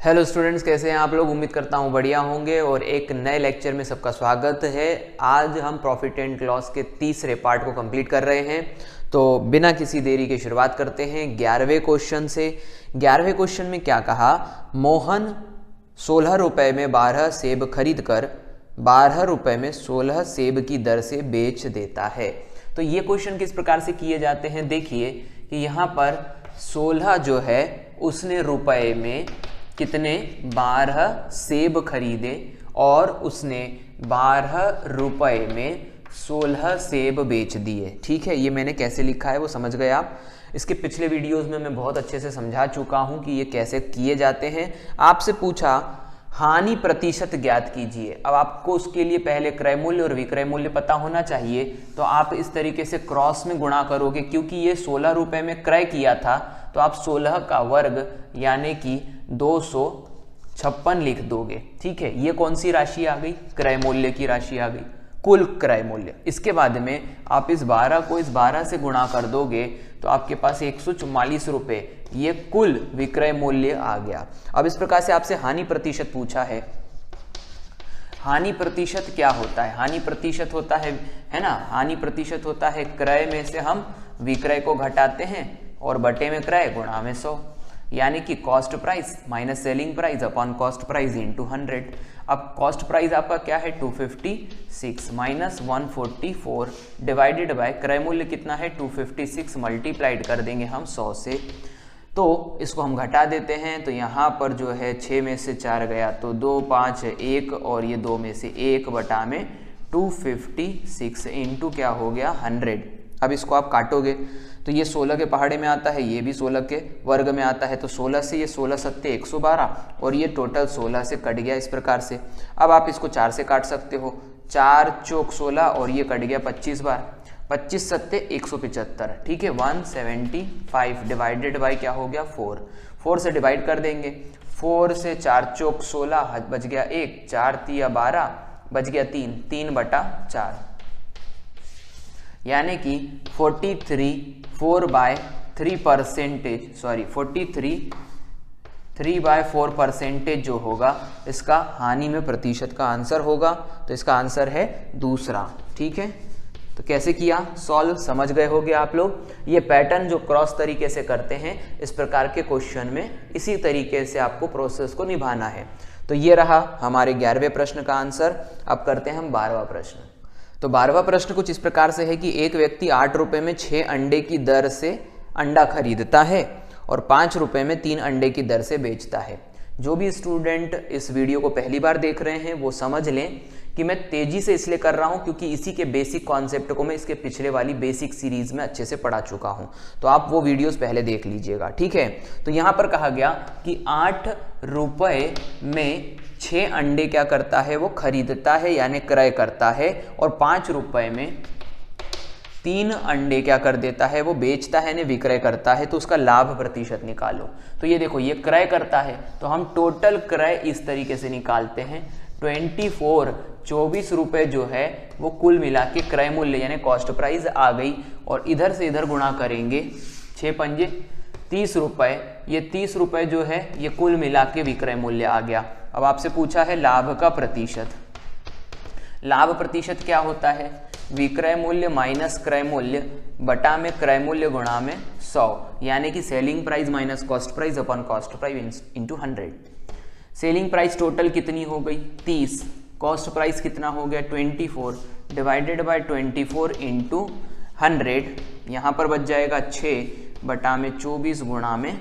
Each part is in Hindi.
हेलो स्टूडेंट्स, कैसे हैं आप लोग। उम्मीद करता हूँ बढ़िया होंगे और एक नए लेक्चर में सबका स्वागत है। आज हम प्रॉफिट एंड लॉस के तीसरे पार्ट को कंप्लीट कर रहे हैं। तो बिना किसी देरी के शुरुआत करते हैं 11वें क्वेश्चन से। 11वें क्वेश्चन में क्या कहा, मोहन 16 रुपये में 12 सेब खरीद कर 12 रुपये में 16 सेब की दर से बेच देता है। तो ये क्वेश्चन किस प्रकार से किए जाते हैं, देखिए कि यहाँ पर 16 जो है उसने रुपए में कितने 12 सेब खरीदे और उसने 12 रुपए में 16 सेब बेच दिए। ठीक है, ये मैंने कैसे लिखा है वो समझ गए आप। इसके पिछले वीडियोस में मैं बहुत अच्छे से समझा चुका हूँ कि ये कैसे किए जाते हैं। आपसे पूछा हानि प्रतिशत ज्ञात कीजिए। अब आपको उसके लिए पहले क्रय मूल्य और विक्रय मूल्य पता होना चाहिए। तो आप इस तरीके से क्रॉस में गुणा करोगे, क्योंकि ये 16 रुपये में क्रय किया था तो आप 16 का वर्ग यानी कि 256 लिख दोगे। ठीक है, ये कौन सी राशि आ गई, क्रय मूल्य की राशि आ गई, कुल क्रय मूल्य। इसके बाद में आप इस 12 को इस 12 से गुणा कर दोगे तो आपके पास 144 रुपये ये कुल विक्रय मूल्य आ गया। अब इस प्रकार से आपसे हानि प्रतिशत पूछा है। हानि प्रतिशत क्या होता है, हानि प्रतिशत होता है ना, हानि प्रतिशत होता है क्रय में से हम विक्रय को घटाते हैं और बटे में क्रय गुणा में 100, यानी कि cost price minus selling price upon cost price into 100। अब कॉस्ट प्राइस आपका क्या है 256 माइनस 144 डिवाइडेड बाय क्रय मूल्य कितना है 256 मल्टीप्लाइड कर देंगे हम 100 से। तो इसको हम घटा देते हैं तो यहाँ पर जो है 6 में से 4 गया तो 2 5 1 और ये 2 में से 1 बटा में 256 इंटू क्या हो गया 100। अब इसको आप काटोगे तो ये 16 के पहाड़े में आता है, ये भी 16 के वर्ग में आता है। तो 16 से ये 16 सत्ते 112 और ये टोटल 16 से कट गया इस प्रकार से। अब आप इसको 4 से काट सकते हो, 4 चौक 16 और ये कट गया 25 बार, 25 सत्ते 175। ठीक है, 175 डिवाइडेड बाई क्या हो गया 4 से डिवाइड कर देंगे। 4 से 4 चौक 16 बच गया 1, 4 तिया 12 बच गया 3 बटा 4, यानी कि 43/4% जो होगा इसका हानि में प्रतिशत का आंसर होगा। तो इसका आंसर है दूसरा। ठीक है, तो कैसे किया सॉल्व समझ गए होंगे आप लोग। ये पैटर्न जो क्रॉस तरीके से करते हैं इस प्रकार के क्वेश्चन में इसी तरीके से आपको प्रोसेस को निभाना है। तो ये रहा हमारे 11वें प्रश्न का आंसर। अब करते हैं हम 12वां प्रश्न। तो 12वां प्रश्न कुछ इस प्रकार से है कि एक व्यक्ति 8 रुपये में 6 अंडे की दर से अंडा खरीदता है और 5 रुपये में 3 अंडे की दर से बेचता है। जो भी स्टूडेंट इस वीडियो को पहली बार देख रहे हैं वो समझ लें कि मैं तेजी से इसलिए कर रहा हूं क्योंकि इसी के बेसिक कॉन्सेप्ट को मैं इसके पिछले वाली बेसिक सीरीज में अच्छे से पढ़ा चुका हूं। तो आप वो वीडियोस पहले देख लीजिएगा। ठीक है, तो यहां पर कहा गया कि 8 रुपये में 6 अंडे क्या करता है वो खरीदता है यानी क्रय करता है और 5 रुपये में 3 अंडे क्या कर देता है वो बेचता है यानी विक्रय करता है। तो उसका लाभ प्रतिशत निकालो। तो ये देखो ये क्रय करता है तो हम टोटल क्रय इस तरीके से निकालते हैं 24 रुपये जो है वो कुल मिला के क्रय मूल्य यानी कॉस्ट प्राइस आ गई और इधर से इधर गुणा करेंगे 6 पंजे 30 रुपये, ये 30 रुपये जो है ये कुल मिला के विक्रय मूल्य आ गया। अब आपसे पूछा है लाभ का प्रतिशत। लाभ प्रतिशत क्या होता है, विक्रय मूल्य माइनस क्रय मूल्य बटा में क्रय मूल्य गुणा में 100, यानी कि selling price minus cost price upon cost price into 100। Selling price total कितनी हो गई 30, कॉस्ट प्राइस कितना हो गया 24 डिवाइडेड बाय 24 इंटू 100। यहाँ पर बच जाएगा 6 बटा में 24 गुणा में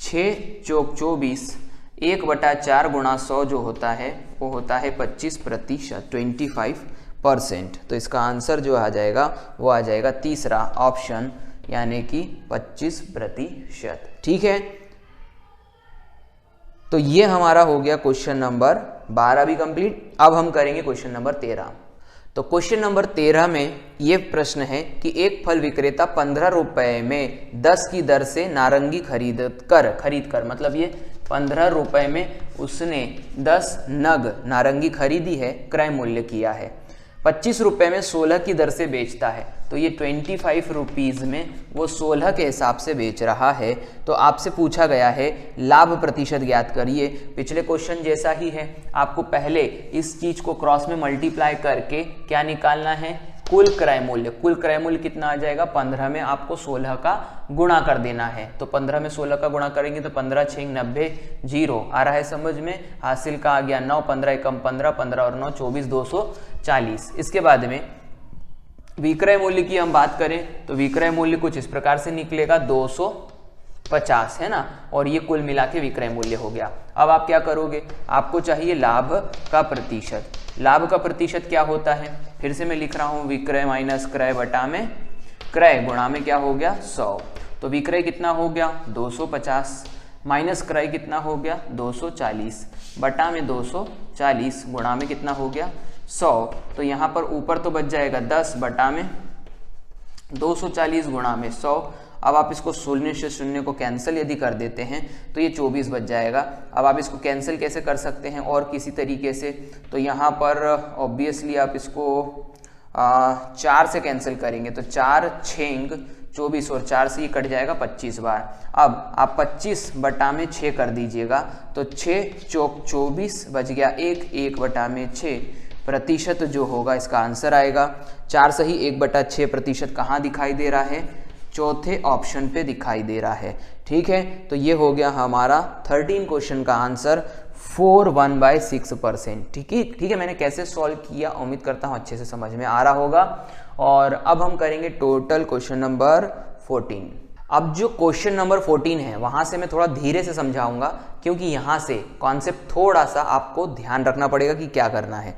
6 चौक 24, 1 बटा 4 गुणा 100 जो होता है वो होता है 25%, 25%। तो इसका आंसर जो आ जाएगा वो आ जाएगा तीसरा ऑप्शन यानी कि 25%। ठीक है, तो ये हमारा हो गया क्वेश्चन नंबर 12 भी कंप्लीट। अब हम करेंगे क्वेश्चन नंबर 13। तो क्वेश्चन नंबर 13 में ये प्रश्न है कि एक फल विक्रेता 15 रुपये में 10 की दर से नारंगी खरीद कर मतलब ये 15 रुपये में उसने 10 नग नारंगी खरीदी है, क्रय मूल्य किया है। 25 रुपए में 16 की दर से बेचता है, तो ये 25 रुपीज़ में वो 16 के हिसाब से बेच रहा है। तो आपसे पूछा गया है लाभ प्रतिशत ज्ञात करिए। पिछले क्वेश्चन जैसा ही है, आपको पहले इस चीज को क्रॉस में मल्टीप्लाई करके क्या निकालना है, कुल क्रय मूल्य। कुल क्रय मूल्य कितना आ जाएगा, 15 में आपको 16 का गुणा कर देना है। तो 15 में 16 का गुणा करेंगे तो 15 6 90 0 आ रहा है समझ में। हासिल का आ गया 9, 15 एकम 15, 15 और 9 24, 240। इसके बाद में विक्रय मूल्य की हम बात करें तो विक्रय मूल्य कुछ इस प्रकार से निकलेगा 250, है ना, और ये कुल मिला के विक्रय मूल्य हो गया। अब आप क्या करोगे, आपको चाहिए लाभ का प्रतिशत। लाभ का प्रतिशत क्या होता है, फिर से मैं लिख रहा हूं, विक्रय माइनस क्रय बटा में क्रय गुणा में क्या हो गया 100। तो विक्रय कितना हो गया 250 माइनस क्रय कितना हो गया 240 बटा में 240 गुणा में कितना हो गया 100। तो यहाँ पर ऊपर तो बच जाएगा 10 बटा में 240 गुणा में 100। अब आप इसको शून्य से शून्य को कैंसिल यदि कर देते हैं तो ये 24 बच जाएगा। अब आप इसको कैंसिल कैसे कर सकते हैं और किसी तरीके से, तो यहाँ पर ऑब्वियसली आप इसको 4 से कैंसिल करेंगे तो 4 6 24 और 4 से ये कट जाएगा 25 बार। अब आप 25 बटा में 6 कर दीजिएगा तो 6 चौक 24 बच गया 1 बटा में 6 प्रतिशत जो होगा इसका आंसर आएगा। 4 सही 1/6 प्रतिशत कहाँ दिखाई दे रहा है, चौथे ऑप्शन पे दिखाई दे रहा है। ठीक है, तो ये हो गया हमारा 13 क्वेश्चन का आंसर 4/1/6%। ठीक है, मैंने कैसे सॉल्व किया उम्मीद करता हूँ अच्छे से समझ में आ रहा होगा। और अब हम करेंगे टोटल क्वेश्चन नंबर 14। अब जो क्वेश्चन नंबर 14 है वहां से मैं थोड़ा धीरे से समझाऊंगा, क्योंकि यहाँ से कॉन्सेप्ट थोड़ा सा आपको ध्यान रखना पड़ेगा कि क्या करना है।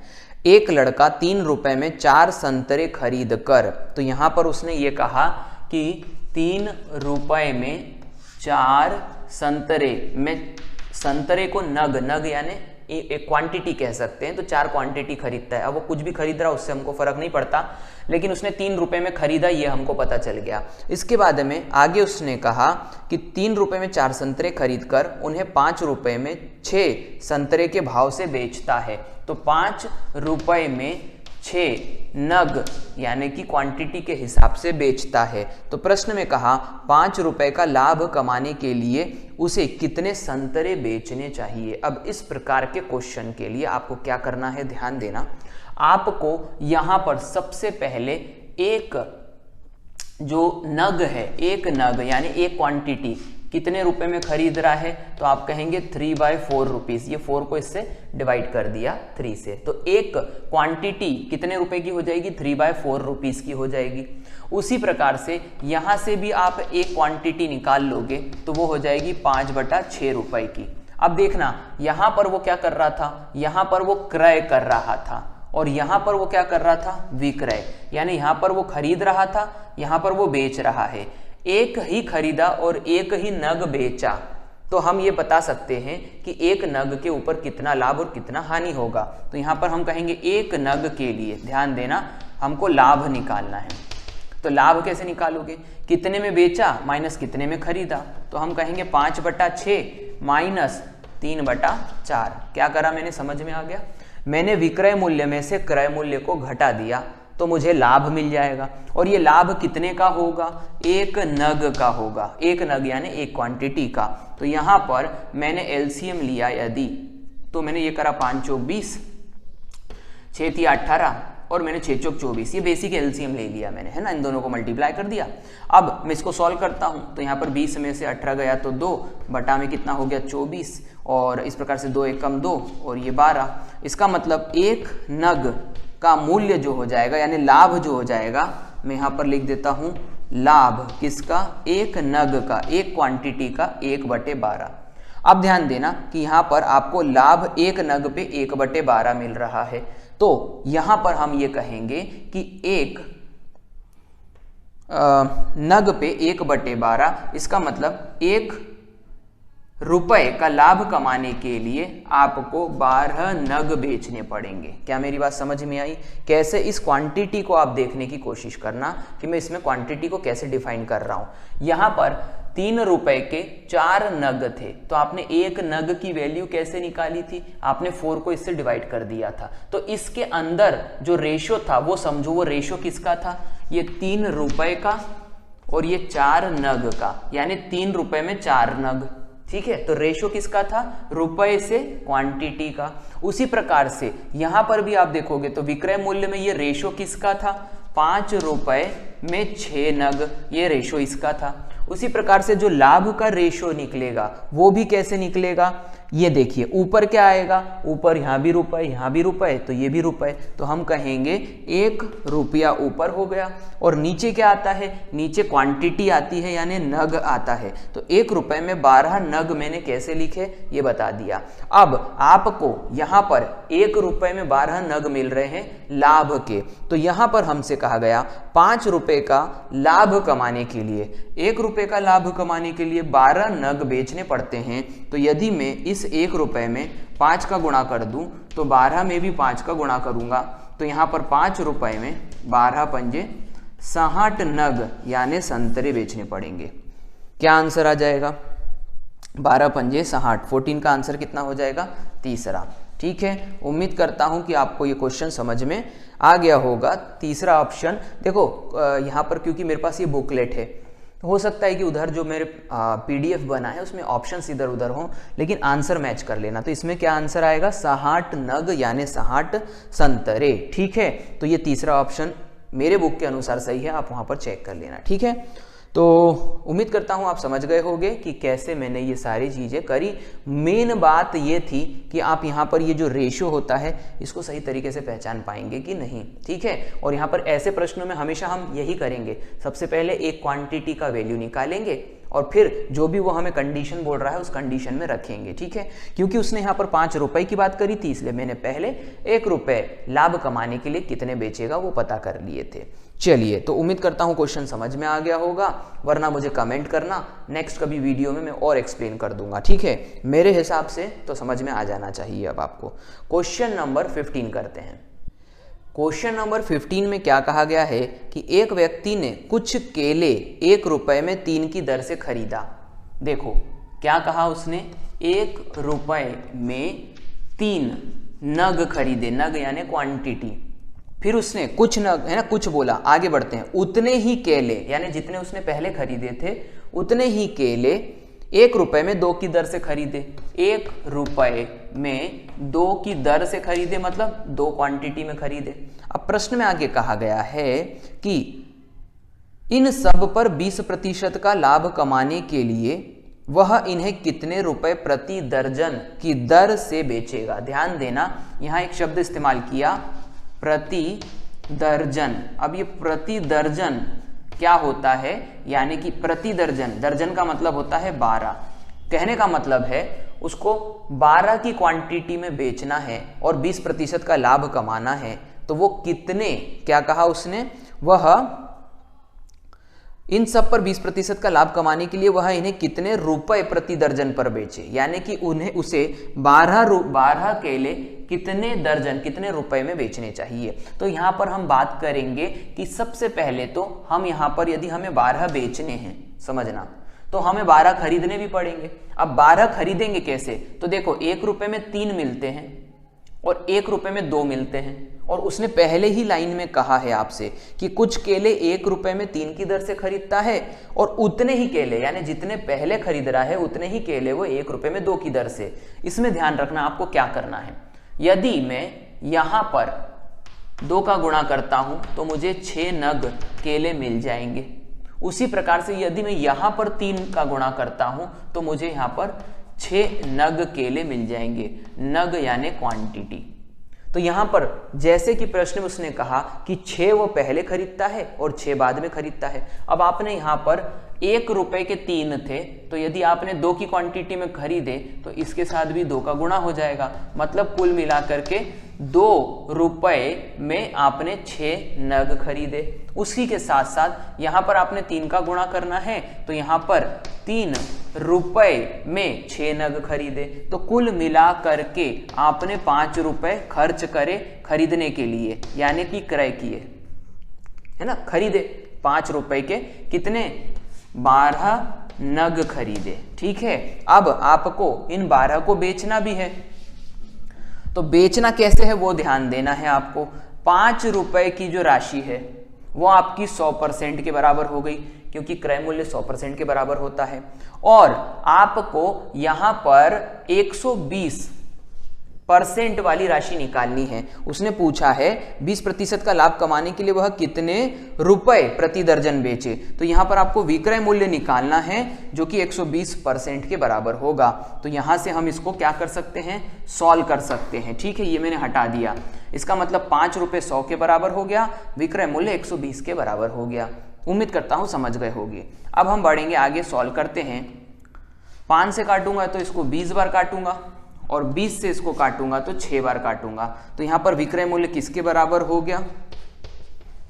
एक लड़का 3 रुपए में 4 संतरे खरीद कर, तो यहाँ पर उसने ये कहा कि 3 रुपए में 4 संतरे में, संतरे को नग यानी एक क्वांटिटी कह सकते हैं, तो 4 क्वांटिटी खरीदता है। अब वो कुछ भी खरीद रहा है उससे हमको फर्क नहीं पड़ता, लेकिन उसने 3 रुपए में खरीदा ये हमको पता चल गया। इसके बाद में आगे उसने कहा कि 3 रुपए में 4 संतरे खरीद कर उन्हें 5 रुपए में 6 संतरे के भाव से बेचता है। तो 5 रुपए में 6 नग यानी कि क्वांटिटी के हिसाब से बेचता है। तो प्रश्न में कहा 5 रुपए का लाभ कमाने के लिए उसे कितने संतरे बेचने चाहिए। अब इस प्रकार के क्वेश्चन के लिए आपको क्या करना है, ध्यान देना। आपको यहां पर सबसे पहले एक जो नग है, एक नग यानी एक क्वांटिटी कितने रुपए में खरीद रहा है, तो आप कहेंगे 3/4 रुपीज। ये 4 को इससे डिवाइड कर दिया 3 से, तो एक क्वांटिटी कितने रुपए की हो जाएगी, 3/4 रुपीज की हो जाएगी। उसी प्रकार से यहां से भी आप एक क्वांटिटी निकाल लोगे तो वो हो जाएगी 5/6 रुपए की। अब देखना यहां पर वो क्या कर रहा था, यहां पर वो क्रय कर रहा था और यहां पर वो क्या कर रहा था, विक्रय। यानी यहां पर वो खरीद रहा था, यहां पर वो बेच रहा है। एक ही खरीदा और एक ही नग बेचा, तो हम ये बता सकते हैं कि एक नग के ऊपर कितना लाभ और कितना हानि होगा। तो यहाँ पर हम कहेंगे एक नग के लिए, ध्यान देना, हमको लाभ निकालना है। तो लाभ कैसे निकालोगे, कितने में बेचा माइनस कितने में खरीदा। तो हम कहेंगे 5/6 माइनस 3/4। क्या करा मैंने, समझ में आ गया। मैंने विक्रय मूल्य में से क्रय मूल्य को घटा दिया तो मुझे लाभ मिल जाएगा। और ये लाभ कितने का होगा, एक नग का होगा। एक नग यानी एक क्वांटिटी का। तो यहाँ पर मैंने एलसीएम लिया यदि, तो मैंने ये करा 5 चौक 20, 6 थी 18 और मैंने 6 चौक 24, ये बेसिक एलसीएम ले लिया मैंने, है ना। इन दोनों को मल्टीप्लाई कर दिया। अब मैं इसको सॉल्व करता हूँ तो यहाँ पर 20 में से 18 गया तो 2 बटा में कितना हो गया 24, और इस प्रकार से 2 एकम 2 और ये 12। इसका मतलब एक नग का मूल्य जो हो जाएगा यानी लाभ जो हो जाएगा, मैं यहाँ पर लिख देता हूँ लाभ किसका, एक नग का, एक क्वांटिटी का 1/12। अब ध्यान देना कि यहाँ पर आपको लाभ एक नग पे 1/12 मिल रहा है। तो यहाँ पर हम ये कहेंगे कि एक नग पे 1/12, इसका मतलब 1 रुपए का लाभ कमाने के लिए आपको 12 नग बेचने पड़ेंगे। क्या मेरी बात समझ में आई। कैसे, इस क्वांटिटी को आप देखने की कोशिश करना कि मैं इसमें क्वांटिटी को कैसे डिफाइन कर रहा हूं। यहां पर 3 रुपए के 4 नग थे, तो आपने एक नग की वैल्यू कैसे निकाली थी? आपने 4 को इससे डिवाइड कर दिया था। तो इसके अंदर जो रेशो था वो समझो, वो रेशो किसका था? ये 3 रुपए का और ये 4 नग का, यानी 3 रुपए में 4 नग। ठीक है, तो रेशो किसका था? रुपए से क्वांटिटी का। उसी प्रकार से यहां पर भी आप देखोगे तो विक्रय मूल्य में ये रेशो किसका था? 5 रुपए में 6 नग, ये रेशो इसका था। उसी प्रकार से जो लाभ का रेशो निकलेगा वो भी कैसे निकलेगा? ये देखिए ऊपर क्या आएगा? ऊपर यहां भी रुपए, यहां भी रुपए, तो ये भी रुपए, तो हम कहेंगे 1 रुपया ऊपर हो गया। और नीचे क्या आता है? नीचे क्वांटिटी आती है, यानी नग आता है। तो 1 रुपए में 12 नग मैंने कैसे लिखे ये बता दिया। अब आपको यहां पर 1 रुपए में 12 नग मिल रहे हैं लाभ के, तो यहां पर हमसे कहा गया 5 रुपए का लाभ कमाने के लिए, 1 रुपए का लाभ कमाने के लिए 12 नग बेचने पड़ते हैं। तो यदि मैं इस 1 रुपए में 5 का गुणा कर दूं तो 12 में भी 5 का गुणा करूंगा, तो यहां पर 5 रुपए में 12 पंजे 60 नग यानी संतरे बेचने पड़ेंगे। क्या आंसर आ जाएगा? 12 पंजे 60, 14 का आंसर कितना हो जाएगा? तीसरा। ठीक है, उम्मीद करता हूं कि आपको ये क्वेश्चन समझ में आ गया होगा। तीसरा ऑप्शन देखो, यहाँ पर क्योंकि मेरे पास ये बुकलेट है, हो सकता है कि उधर जो मेरे PDF बना है उसमें ऑप्शंस इधर उधर हों, लेकिन आंसर मैच कर लेना। तो इसमें क्या आंसर आएगा? 60 नग यानी 60 संतरे। ठीक है, तो ये तीसरा ऑप्शन मेरे बुक के अनुसार सही है, आप वहां पर चेक कर लेना। ठीक है, तो उम्मीद करता हूं आप समझ गए होंगे कि कैसे मैंने ये सारी चीजें करी। मेन बात ये थी कि आप यहाँ पर ये जो रेशियो होता है इसको सही तरीके से पहचान पाएंगे कि नहीं। ठीक है, और यहाँ पर ऐसे प्रश्नों में हमेशा हम यही करेंगे, सबसे पहले एक क्वांटिटी का वैल्यू निकालेंगे और फिर जो भी वो हमें कंडीशन बोल रहा है उस कंडीशन में रखेंगे। ठीक है, क्योंकि उसने यहाँ पर 5 रुपए की बात करी थी, इसलिए मैंने पहले 1 रुपए लाभ कमाने के लिए कितने बेचेगा वो पता कर लिए थे। चलिए, तो उम्मीद करता हूँ क्वेश्चन समझ में आ गया होगा, वरना मुझे कमेंट करना, नेक्स्ट कभी वीडियो में मैं और एक्सप्लेन कर दूंगा। ठीक है, मेरे हिसाब से तो समझ में आ जाना चाहिए। अब आपको क्वेश्चन नंबर 15 करते हैं। क्वेश्चन नंबर 15 में क्या कहा गया है कि एक व्यक्ति ने कुछ केले 1 रुपए में 3 की दर से खरीदा। देखो क्या कहा उसने? 1 रुपए में 3 नग खरीदे, नग यानी क्वांटिटी। फिर उसने कुछ नग, है ना, कुछ बोला। आगे बढ़ते हैं। उतने ही केले, यानी जितने उसने पहले खरीदे थे उतने ही केले 1 रुपए में 2 की दर से खरीदे। 1 रुपए में 2 की दर से खरीदे, मतलब 2 क्वांटिटी में खरीदे। अब प्रश्न में आगे कहा गया है कि इन सब पर 20% का लाभ कमाने के लिए वह इन्हें कितने रुपए प्रति दर्जन की दर से बेचेगा। ध्यान देना, यहां एक शब्द इस्तेमाल किया, प्रति दर्जन। अब ये प्रति दर्जन क्या होता है? यानी कि प्रति दर्जन, दर्जन का मतलब होता है 12। कहने का मतलब है उसको 12 की क्वांटिटी में बेचना है और 20% का लाभ कमाना है। तो वो कितने, क्या कहा उसने? वह इन सब पर 20% का लाभ कमाने के लिए वह इन्हें कितने रुपए प्रति दर्जन पर बेचे, यानी कि उसे 12 केले कितने दर्जन, कितने रुपए में बेचने चाहिए। तो यहां पर हम बात करेंगे कि सबसे पहले तो हम यहां पर यदि हमें 12 बेचने हैं, समझना, तो हमें 12 खरीदने भी पड़ेंगे। अब 12 खरीदेंगे कैसे? तो देखो 1 रुपए में 3 मिलते हैं और 1 रुपए में 2 मिलते हैं, और उसने पहले ही लाइन में कहा है आपसे कि कुछ केले 1 रुपए में 3 की दर से खरीदता है और उतने ही केले, यानी जितने पहले खरीद रहा है उतने ही केले वो 1 रुपए में 2 की दर से। इसमें ध्यान रखना आपको क्या करना है। यदि मैं यहां पर 2 का गुणा करता हूं तो मुझे 6 नग केले मिल जाएंगे। उसी प्रकार से यदि मैं यहां पर 3 का गुणा करता हूं तो मुझे यहां पर 6 नग केले मिल जाएंगे। नग यानी क्वांटिटी। तो यहां पर जैसे कि प्रश्न में उसने कहा कि 6 वो पहले खरीदता है और 6 बाद में खरीदता है। अब आपने यहां पर 1 रुपए के 3 थे, तो यदि आपने 2 की क्वांटिटी में खरीदे तो इसके साथ भी 2 का गुणा हो जाएगा, मतलब कुल मिलाकर के 2 रुपए में आपने 6 नग खरीदे। उसी के साथ साथ यहां पर आपने 3 का गुणा करना है, तो यहां पर 3 रुपए में 6 नग खरीदे। तो कुल मिला करके आपने 5 रुपए खर्च करे खरीदने के लिए, यानी कि क्रय किए, है ना, खरीदे 5 रुपए के कितने? 12 नग खरीदे। ठीक है, अब आपको इन 12 को बेचना भी है, तो बेचना कैसे है वो ध्यान देना है आपको। 5 रुपए की जो राशि है वो आपकी 100% के बराबर हो गई, क्योंकि क्रय मूल्य 100% के बराबर होता है, और आपको यहां पर 120% वाली राशि निकालनी है। उसने पूछा है 20% का लाभ कमाने के लिए वह कितने रुपए प्रति दर्जन बेचे, तो यहां पर आपको विक्रय मूल्य निकालना है जो कि 120% के बराबर होगा। तो यहां से हम इसको क्या कर सकते हैं, सॉल्व कर सकते हैं। ठीक है, ये मैंने हटा दिया, इसका मतलब 5 रुपए 100 के बराबर हो गया, विक्रय मूल्य 120 के बराबर हो गया। उम्मीद करता हूं समझ गए होंगे। अब हम बढ़ेंगे आगे, सॉल्व करते हैं। 5 से काटूंगा तो इसको 20 बार काटूंगा, और 20 से इसको काटूंगा तो 6 बार काटूंगा। तो यहां पर विक्रय मूल्य किसके बराबर हो गया,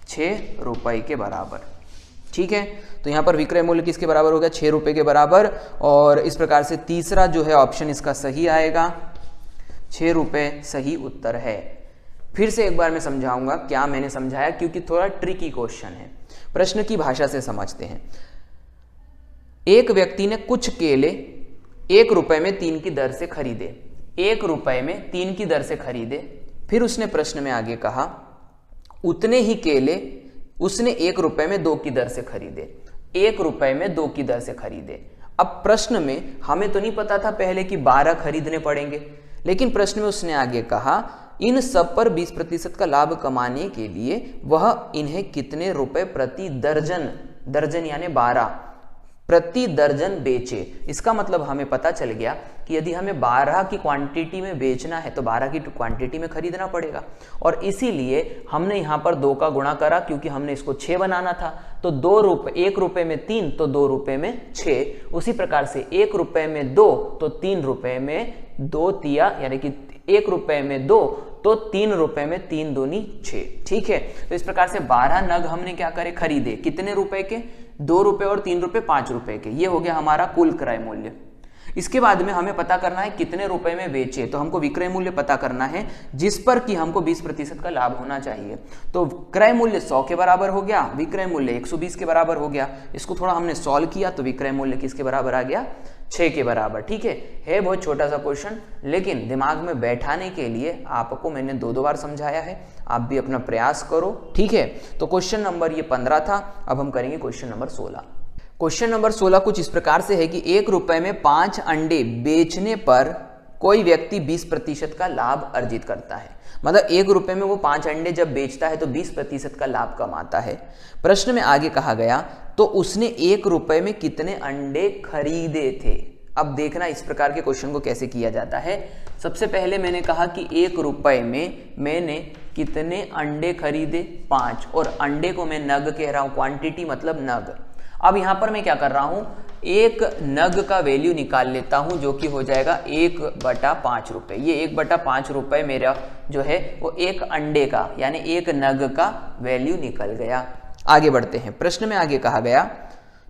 6 रुपए के बराबर। ठीक है, तो यहां पर विक्रय मूल्य किसके बराबर हो गया, 6 रुपए के बराबर। और इस प्रकार से तीसरा जो है ऑप्शन इसका सही आएगा, 6 रुपए सही उत्तर है। फिर से एक बार मैं समझाऊंगा क्या मैंने समझाया, क्योंकि थोड़ा ट्रिकी क्वेश्चन है। प्रश्न की भाषा से समझते हैं। एक व्यक्ति ने कुछ केले 1 रुपए में 3 की दर से खरीदे, 1 रुपए में 3 की दर से खरीदे। फिर उसने प्रश्न में आगे कहा उतने ही केले उसने 1 रुपए में 2 की दर से खरीदे, 1 रुपए में 2 की दर से खरीदे। अब प्रश्न में हमें तो नहीं पता था पहले कि 12 खरीदने पड़ेंगे, लेकिन प्रश्न में उसने आगे कहा इन सब पर 20% का लाभ कमाने के लिए वह इन्हें कितने रुपए प्रति दर्जन, दर्जन यानी 12 प्रति दर्जन बेचे। इसका मतलब हमें पता चल गया कि यदि हमें 12 की क्वांटिटी में बेचना है तो 12 की क्वांटिटी में खरीदना पड़ेगा, और इसीलिए हमने यहाँ पर 2 का गुणा करा, क्योंकि हमने इसको 6 बनाना था। तो 2 रुपए, 1 रुपए में 3 तो 2 रुपए में 6। उसी प्रकार से 1 रुपए में 2 तो 3 रुपए में 2 तिया, यानी कि 1 रुपए में 2 तो 3 रुपए में 3 दूनी 6। ठीक है, तो इस प्रकार से 12 नग हमने क्या करे, खरीदे। कितने रुपए के, 2 रुपए और 3 रुपए 5 रुपए के। ये हो गया हमारा कुल क्रय मूल्य। इसके बाद में हमें पता करना है कितने रुपए में बेचे, तो हमको विक्रय मूल्य पता करना है जिस पर कि हमको 20% का लाभ होना चाहिए। तो क्रय मूल्य 100 के बराबर हो गया, विक्रय मूल्य 120 के बराबर हो गया। इसको थोड़ा हमने सॉल्व किया तो विक्रय मूल्य किसके बराबर आ गया, 6 के बराबर। ठीक है बहुत छोटा सा क्वेश्चन, लेकिन दिमाग में बैठाने के लिए आपको मैंने 2 बार समझाया है। आप भी अपना प्रयास करो। ठीक है, तो क्वेश्चन नंबर ये 15 था। अब हम करेंगे क्वेश्चन नंबर 16। क्वेश्चन नंबर 16 कुछ इस प्रकार से है कि 1 रुपए में 5 अंडे बेचने पर कोई व्यक्ति 20% का लाभ अर्जित करता है। मतलब 1 रुपए में वो 5 अंडे जब बेचता है तो 20% का लाभ कमाता है। प्रश्न में आगे कहा गया तो उसने 1 रुपए में कितने अंडे खरीदे थे। अब देखना इस प्रकार के क्वेश्चन को कैसे किया जाता है। सबसे पहले मैंने कहा कि 1 रुपए में मैंने कितने अंडे खरीदे, 5, और अंडे को मैं नग कह रहा हूं, क्वांटिटी मतलब नग। अब यहां पर मैं क्या कर रहा हूं, 1 नग का वैल्यू निकाल लेता हूं जो कि हो जाएगा 1/5 रुपए। ये 1/5 रुपए मेरा जो है वो 1 अंडे का यानी 1 नग का वैल्यू निकल गया। आगे बढ़ते हैं। प्रश्न में आगे कहा गया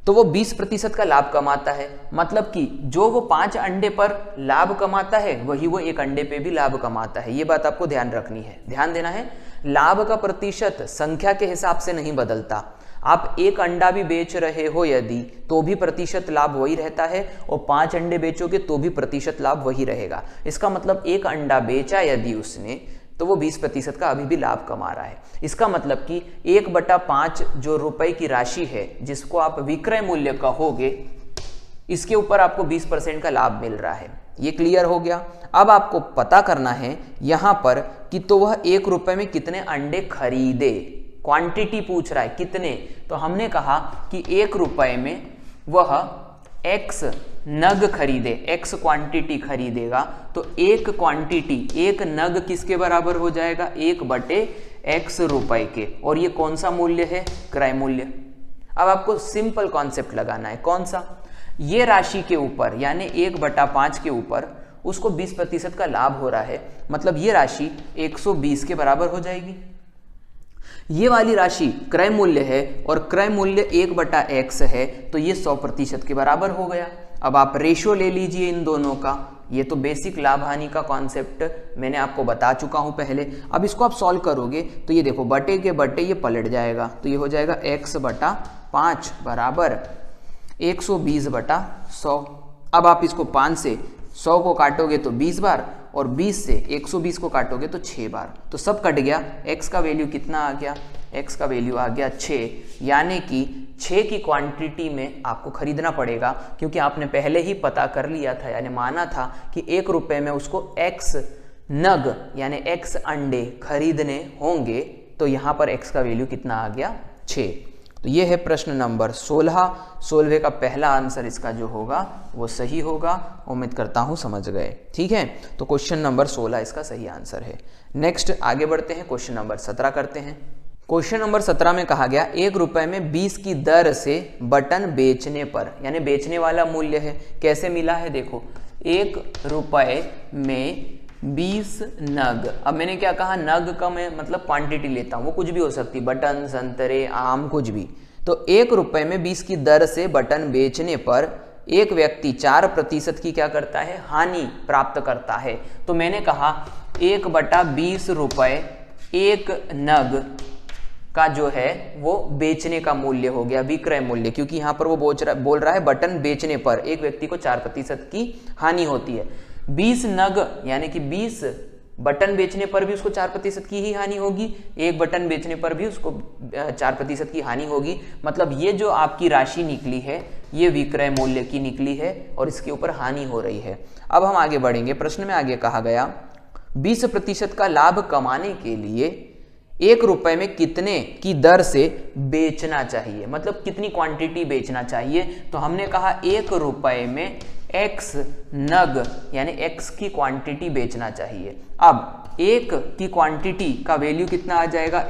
तो वो 20% का लाभ कमाता है। मतलब कि जो वो 5 अंडे पर लाभ कमाता है वही वो 1 अंडे पे भी लाभ कमाता है। ये बात आपको ध्यान रखनी है, ध्यान देना है। लाभ का प्रतिशत संख्या के हिसाब से नहीं बदलता। आप 1 अंडा भी बेच रहे हो यदि तो भी प्रतिशत लाभ वही रहता है, और 5 अंडे बेचोगे तो भी प्रतिशत लाभ वही रहेगा। इसका मतलब 1 अंडा बेचा यदि उसने तो वो 20% का अभी भी लाभ कमा रहा है। इसका मतलब कि 1/5 जो रुपए की राशि है जिसको आप विक्रय मूल्य कहोगे, इसके ऊपर आपको 20% का लाभ मिल रहा है। ये क्लियर हो गया। अब आपको पता करना है यहां पर कि तो वह 1 रुपए में कितने अंडे खरीदे, क्वांटिटी पूछ रहा है कितने। तो हमने कहा कि 1 रुपए में वह x नग खरीदे, x क्वांटिटी खरीदेगा, तो 1 क्वांटिटी 1 नग किसके बराबर हो जाएगा, 1/x रुपए के। और ये कौन सा मूल्य है, क्रय मूल्य। अब आपको सिंपल कॉन्सेप्ट लगाना है। कौन सा, ये राशि के ऊपर यानी 1/5 के ऊपर उसको 20% का लाभ हो रहा है, मतलब ये राशि 120 के बराबर हो जाएगी। ये वाली राशि क्रय मूल्य है और क्रय मूल्य 1/x है, तो ये 100% के बराबर हो गया। अब आप रेशियो ले लीजिए इन दोनों का। ये तो बेसिक लाभ हानि का कॉन्सेप्ट मैंने आपको बता चुका हूं पहले। अब इसको आप सॉल्व करोगे तो ये देखो बटे के बटे ये पलट जाएगा, तो ये हो जाएगा x/5 बराबर 120 बटा 100। अब आप इसको 5 से 100 को काटोगे तो 20 बार, और 20 से 120 को काटोगे तो 6 बार, तो सब कट गया। x का वैल्यू कितना आ गया? x का वैल्यू आ गया 6, यानी कि 6 की क्वांटिटी में आपको खरीदना पड़ेगा, क्योंकि आपने पहले ही पता कर लिया था, यानी माना था कि 1 रुपए में उसको x नग यानी x अंडे खरीदने होंगे। तो यहाँ पर x का वैल्यू कितना आ गया? 6। तो ये है प्रश्न नंबर 16। 16वें का पहला आंसर इसका जो होगा वो सही होगा। उम्मीद करता हूँ समझ गए। ठीक है, तो क्वेश्चन नंबर 16 इसका सही आंसर है। नेक्स्ट आगे बढ़ते हैं, क्वेश्चन नंबर 17 करते हैं। क्वेश्चन नंबर 17 में कहा गया 1 रुपए में 20 की दर से बटन बेचने पर, यानी बेचने वाला मूल्य है। कैसे मिला है? देखो, 1 रुपए में 20 नग। अब मैंने क्या कहा? नग का मैं मतलब क्वांटिटी लेता हूँ, वो कुछ भी हो सकती, बटन, संतरे, आम, कुछ भी। तो 1 रुपए में 20 की दर से बटन बेचने पर एक व्यक्ति 4% की क्या करता है? हानि प्राप्त करता है। तो मैंने कहा 1/20 रुपए 1 नग का जो है वो बेचने का मूल्य हो गया, विक्रय मूल्य, क्योंकि यहाँ पर वो बोल रहा है बटन बेचने पर एक व्यक्ति को 4% की हानि होती है। 20 नग यानी कि 20 बटन बेचने पर भी उसको 4% की ही हानि होगी, एक बटन बेचने पर भी उसको 4% की हानि होगी। मतलब ये जो आपकी राशि निकली है ये विक्रय मूल्य की निकली है और इसके ऊपर हानि हो रही है। अब हम आगे बढ़ेंगे। प्रश्न में आगे कहा गया 20% का लाभ कमाने के लिए 1 रुपए में कितने की दर से बेचना चाहिए, मतलब कितनी क्वांटिटी बेचना चाहिए। तो हमने कहा 1 रुपए में x नग यानी x की क्वांटिटी बेचना चाहिए। अब 1 की क्वांटिटी का वैल्यू कितना आ जाएगा?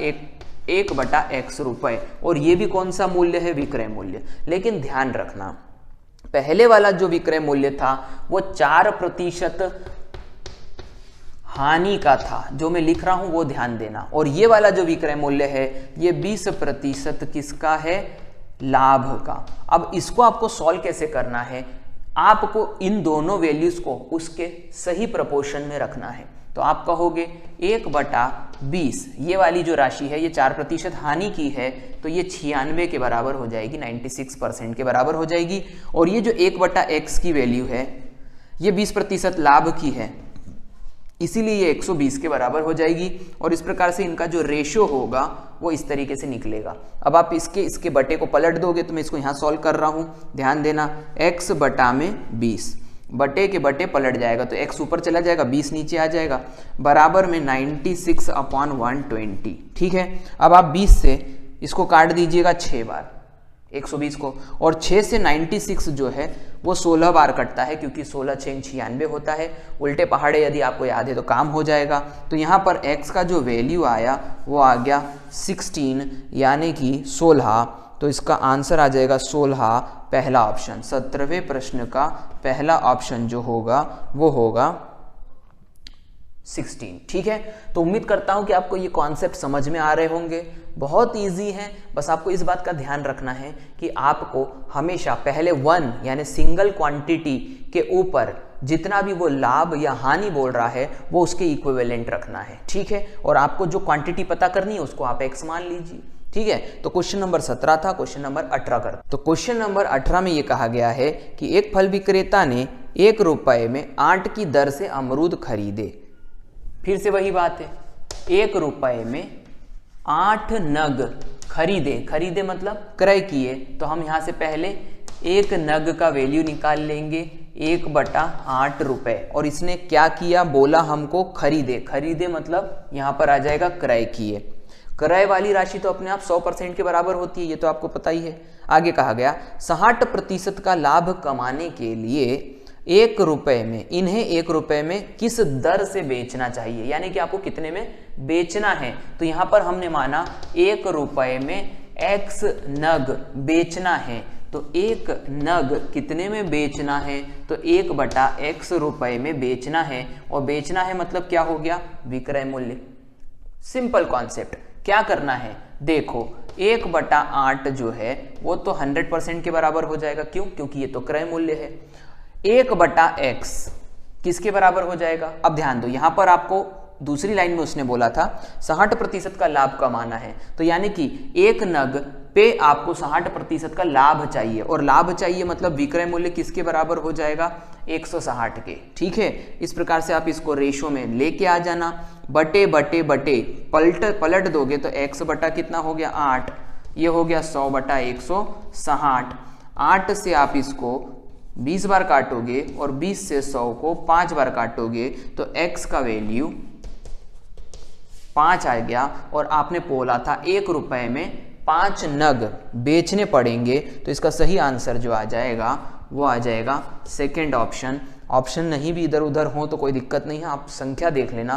1/x रुपए, और ये भी कौन सा मूल्य है? विक्रय मूल्य। लेकिन ध्यान रखना, पहले वाला जो विक्रय मूल्य था वो 4% हानि का था, जो मैं लिख रहा हूं वो ध्यान देना। और ये वाला जो विक्रय मूल्य है ये 20% किसका है? लाभ का। अब इसको आपको सॉल्व कैसे करना है? आपको इन दोनों वैल्यूज को उसके सही प्रपोर्शन में रखना है। तो आप कहोगे 1/20, ये वाली जो राशि है ये 4% हानि की है, तो ये 96 के बराबर हो जाएगी, 96% के बराबर हो जाएगी। और ये जो 1/x की वैल्यू है ये 20% लाभ की है, इसीलिए ये 120 के बराबर हो जाएगी। और इस प्रकार से इनका जो रेशो होगा वो इस तरीके से निकलेगा। अब आप इसके बटे को पलट दोगे, तो मैं इसको यहाँ सॉल्व कर रहा हूँ, ध्यान देना। x बटा में 20, बटे के बटे पलट जाएगा तो x ऊपर चला जाएगा, 20 नीचे आ जाएगा, बराबर में 96/120। ठीक है, अब आप 20 से इसको काट दीजिएगा 6 बार 120 को, और 6 से 96 जो है वो 16 बार कटता है, क्योंकि 16 6 96 होता है। उल्टे पहाड़े यदि आपको याद है तो काम हो जाएगा। तो यहाँ पर x का जो वैल्यू आया वो आ गया 16 यानी कि 16। तो इसका आंसर आ जाएगा 16, पहला ऑप्शन। 17वें प्रश्न का पहला ऑप्शन जो होगा वो होगा 16। ठीक है, तो उम्मीद करता हूं कि आपको ये कॉन्सेप्ट समझ में आ रहे होंगे। बहुत इजी है, बस आपको इस बात का ध्यान रखना है कि आपको हमेशा पहले 1 यानी सिंगल क्वांटिटी के ऊपर जितना भी वो लाभ या हानि बोल रहा है वो उसके इक्विवेलेंट रखना है। ठीक है, और आपको जो क्वांटिटी पता करनी है उसको आप x मान लीजिए। ठीक है, तो क्वेश्चन नंबर 17 था, क्वेश्चन नंबर 18 कर। तो क्वेश्चन नंबर 18 में ये कहा गया है कि एक फल विक्रेता ने 1 रुपए में 8 की दर से अमरूद खरीदे। फिर से वही बात है, 1 रुपए में 8 नग खरीदे मतलब क्रय किए। तो हम यहां से पहले 1 नग का वैल्यू निकाल लेंगे, 1/8 रुपए। और इसने क्या किया? बोला हमको खरीदे मतलब यहां पर आ जाएगा क्रय किए। क्रय वाली राशि तो अपने आप 100% के बराबर होती है, ये तो आपको पता ही है। आगे कहा गया 60% का लाभ कमाने के लिए 1 रुपए में इन्हें 1 रुपए में किस दर से बेचना चाहिए, यानी कि आपको कितने में बेचना है। तो यहां पर हमने माना 1 रुपए में x नग बेचना है, तो 1 नग कितने में बेचना है? तो 1/x रुपए में बेचना है। और बेचना है मतलब क्या हो गया? विक्रय मूल्य। Simple concept. क्या करना है? देखो 1/8 जो है वो तो 100% के बराबर हो जाएगा। क्यों? क्योंकि ये तो क्रय मूल्य है। 1/x किसके बराबर हो जाएगा? अब ध्यान दो, यहां पर आपको दूसरी लाइन में उसने बोला था 60% का लाभ कमाना है, तो यानी कि 1 नग पे आपको 60% का लाभ चाहिए, और लाभ चाहिए मतलब विक्रय मूल्य किसके बराबर हो जाएगा, 160 के। ठीक है, इस प्रकार से आप इसको रेशो में लेके आ जाना, बटे बटे बटे पलट दोगे तो x बटा कितना हो गया 8, ये हो गया 100 बटा 160। 8 से आप इसको 20 बार काटोगे और 20 से 100 को 5 बार काटोगे तो x का वैल्यू 5 आ गया, और आपने बोला था 1 रुपए में 5 नग बेचने पड़ेंगे, तो इसका सही आंसर जो आ जाएगा वो आ जाएगा सेकेंड ऑप्शन। ऑप्शन नहीं भी इधर उधर हो तो कोई दिक्कत नहीं है, आप संख्या देख लेना,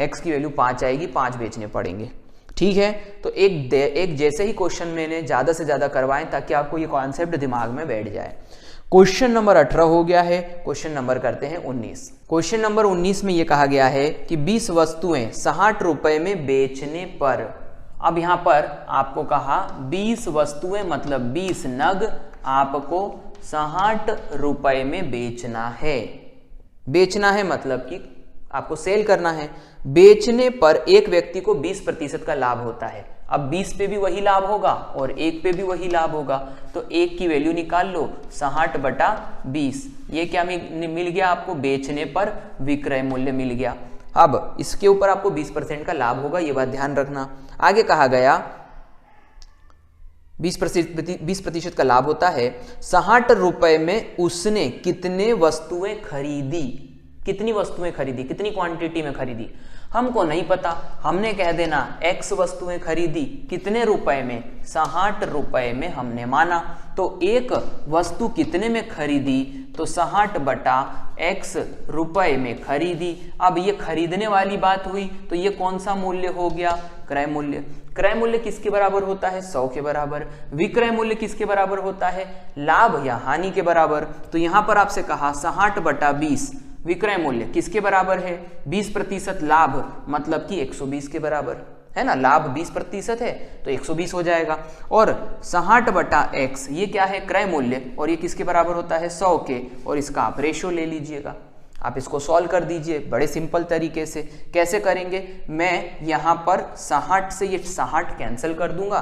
x की वैल्यू 5 आएगी, 5 बेचने पड़ेंगे। ठीक है, तो एक जैसे ही क्वेश्चन मैंने ज़्यादा से ज़्यादा करवाएं ताकि आपको ये कॉन्सेप्ट दिमाग में बैठ जाए। क्वेश्चन नंबर 18 हो गया है, क्वेश्चन नंबर करते हैं 19। क्वेश्चन नंबर 19 में ये कहा गया है कि 20 वस्तुएं 60 रुपए में बेचने पर, अब यहां पर आपको कहा 20 वस्तुएं मतलब 20 नग आपको 60 रुपए में बेचना है। बेचना है मतलब कि आपको सेल करना है। बेचने पर एक व्यक्ति को 20% का लाभ होता है। अब 20 पे भी वही लाभ होगा और 1 पे भी वही लाभ होगा, तो 1 की वैल्यू निकाल लो, 60 बटा 20। ये क्या मिल गया आपको, बेचने पर विक्रय मूल्य मिल गया। अब इसके ऊपर आपको 20% का लाभ होगा, ये बात ध्यान रखना। आगे कहा गया 20% का लाभ होता है। 60 रुपए में उसने कितने वस्तुएं खरीदी, कितनी वस्तुएं खरीदी, कितनी क्वांटिटी में खरीदी, हमको नहीं पता। हमने कह देना x वस्तुएं खरीदी, कितने रुपए में, 60 रुपए में हमने माना। तो एक वस्तु कितने में खरीदी, तो 60 बटा x रुपए में खरीदी। अब ये खरीदने वाली बात हुई, तो ये कौन सा मूल्य हो गया, क्रय मूल्य। क्रय मूल्य किसके बराबर होता है, 100 के बराबर। विक्रय मूल्य किसके बराबर होता है, लाभ या हानि के बराबर। तो यहां पर आपसे कहा 60 बटा 20 विक्रय मूल्य किसके बराबर है, 20% लाभ मतलब कि 120 के बराबर है ना। लाभ 20% है तो 120 हो जाएगा। और 60 बटा x ये क्या है, क्रय मूल्य, और ये किसके बराबर होता है, 100 के। और इसका आप रेशो ले लीजिएगा, आप इसको सॉल्व कर दीजिए बड़े सिंपल तरीके से। कैसे करेंगे, मैं यहाँ पर 60 से ये 60 कैंसिल कर दूंगा,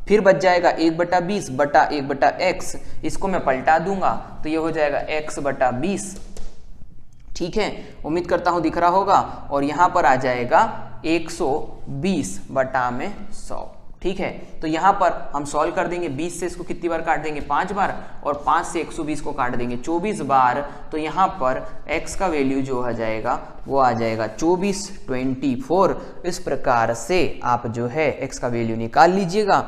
फिर बच जाएगा 1 बटा 20 बटा 1 बटा x, इसको मैं पलटा दूंगा तो ये हो जाएगा x बटा 20। ठीक है, उम्मीद करता हूं दिख रहा होगा। और यहां पर आ जाएगा 120 बटा में 100। ठीक है, तो यहां पर हम सॉल्व कर देंगे। 20 से इसको कितनी बार काट देंगे, 5 बार, और 5 से 120 को काट देंगे 24 बार। तो यहां पर x का वैल्यू जो आ जाएगा वो आ जाएगा 24, 24। इस प्रकार से आप जो है x का वैल्यू निकाल लीजिएगा।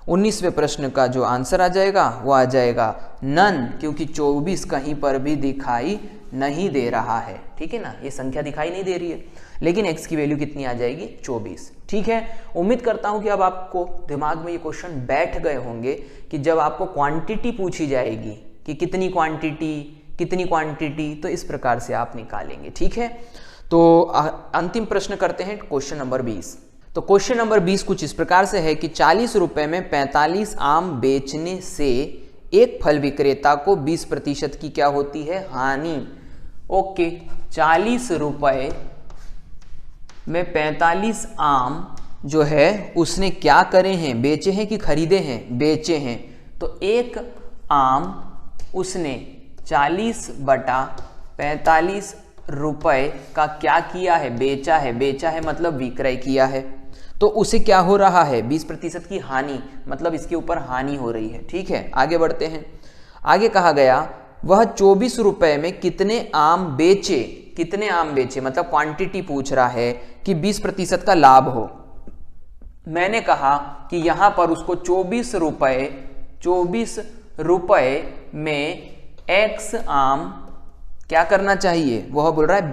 19वें प्रश्न का जो आंसर आ जाएगा वो आ जाएगा नन, क्योंकि 24 कहीं पर भी दिखाई नहीं दे रहा है। ठीक है ना, ये संख्या दिखाई नहीं दे रही है, लेकिन x की वैल्यू कितनी आ जाएगी, 24। ठीक है, उम्मीद करता हूं कि अब आपको दिमाग में ये क्वेश्चन बैठ गए होंगे कि जब आपको क्वांटिटी पूछी जाएगी कि कितनी क्वांटिटी, तो इस प्रकार से आप निकालेंगे। ठीक है, तो अंतिम प्रश्न करते हैं क्वेश्चन नंबर 20। तो क्वेश्चन नंबर 20 कुछ इस प्रकार से है कि 40 रुपए में 45 आम बेचने से एक फल विक्रेता को 20% की क्या होती है, हानि। ओके, 40 रुपए में 45 आम जो है उसने क्या करे हैं, बेचे हैं कि खरीदे हैं, बेचे हैं। तो एक आम उसने 40 बटा 45 रुपए का क्या किया है, बेचा है। बेचा है मतलब विक्रय किया है, तो उसे क्या हो रहा है, 20% की हानि, मतलब इसके ऊपर हानि हो रही है। ठीक है, आगे बढ़ते हैं। आगे कहा गया वह 24 रुपए में कितने आम बेचे, कितने आम बेचे मतलब क्वांटिटी पूछ रहा है कि 20% का लाभ हो। मैंने कहा कि यहां पर उसको 24 रुपए में x आम क्या करना चाहिए, वह बोल रहा है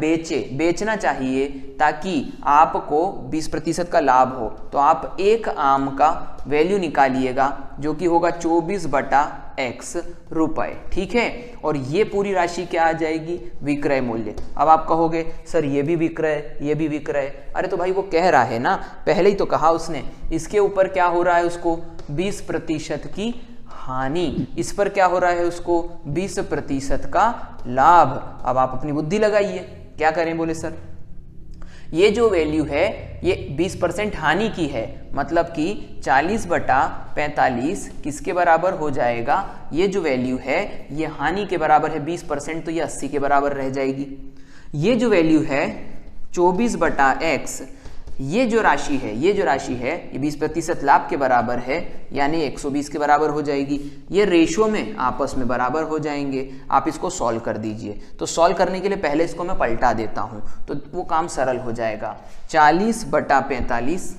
बेचना चाहिए ताकि आपको 20% का लाभ हो। तो आप एक आम का वैल्यू निकालिएगा जो कि होगा 24 बटा x रुपए। ठीक है, और ये पूरी राशि क्या आ जाएगी, विक्रय मूल्य। अब आप कहोगे सर ये भी विक्रय, ये भी विक्रय। अरे तो भाई वो कह रहा है ना, पहले ही तो कहा उसने, इसके ऊपर क्या हो रहा है उसको 20% की हानि, इस पर क्या हो रहा है उसको 20% का लाभ। अब आप अपनी बुद्धि लगाइए, क्या करें, बोले सर ये जो वैल्यू है ये 20% हानि की है, मतलब कि 40/45 किसके बराबर हो जाएगा, ये जो वैल्यू है ये हानि के बराबर है 20%, तो ये 80 के बराबर रह जाएगी। ये जो वैल्यू है 24/x, ये जो राशि है ये 20% लाभ के बराबर है, यानी 120 के बराबर हो जाएगी। ये रेशो में आपस में बराबर हो जाएंगे। आप इसको सॉल्व कर दीजिए। तो सॉल्व करने के लिए पहले इसको मैं पलटा देता हूं तो वो काम सरल हो जाएगा। 40/45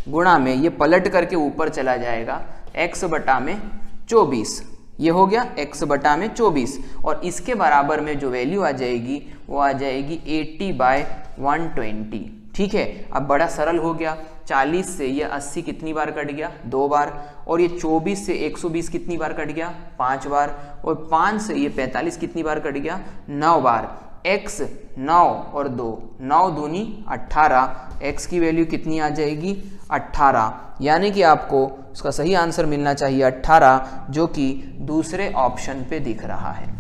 गुणा में ये पलट करके ऊपर चला जाएगा x/24, ये हो गया x/24, और इसके बराबर में जो वैल्यू आ जाएगी वो आ जाएगी 80/120। ठीक है, अब बड़ा सरल हो गया। 40 से ये 80 कितनी बार कट गया, 2 बार, और ये 24 से 120 कितनी बार कट गया, 5 बार, और 5 से ये 45 कितनी बार कट गया, 9 बार। x 9 और 2, 9 दूनी 18, x की वैल्यू कितनी आ जाएगी, 18, यानी कि आपको इसका सही आंसर मिलना चाहिए 18, जो कि दूसरे ऑप्शन पे दिख रहा है।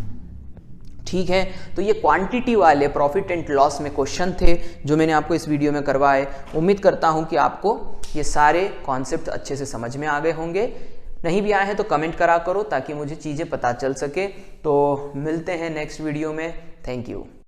ठीक है, तो ये क्वांटिटी वाले प्रॉफिट एंड लॉस में क्वेश्चन थे जो मैंने आपको इस वीडियो में करवाए। उम्मीद करता हूं कि आपको ये सारे कॉन्सेप्ट अच्छे से समझ में आ गए होंगे। नहीं भी आए हैं तो कमेंट करा करो ताकि मुझे चीज़ें पता चल सके। तो मिलते हैं नेक्स्ट वीडियो में। Thank you.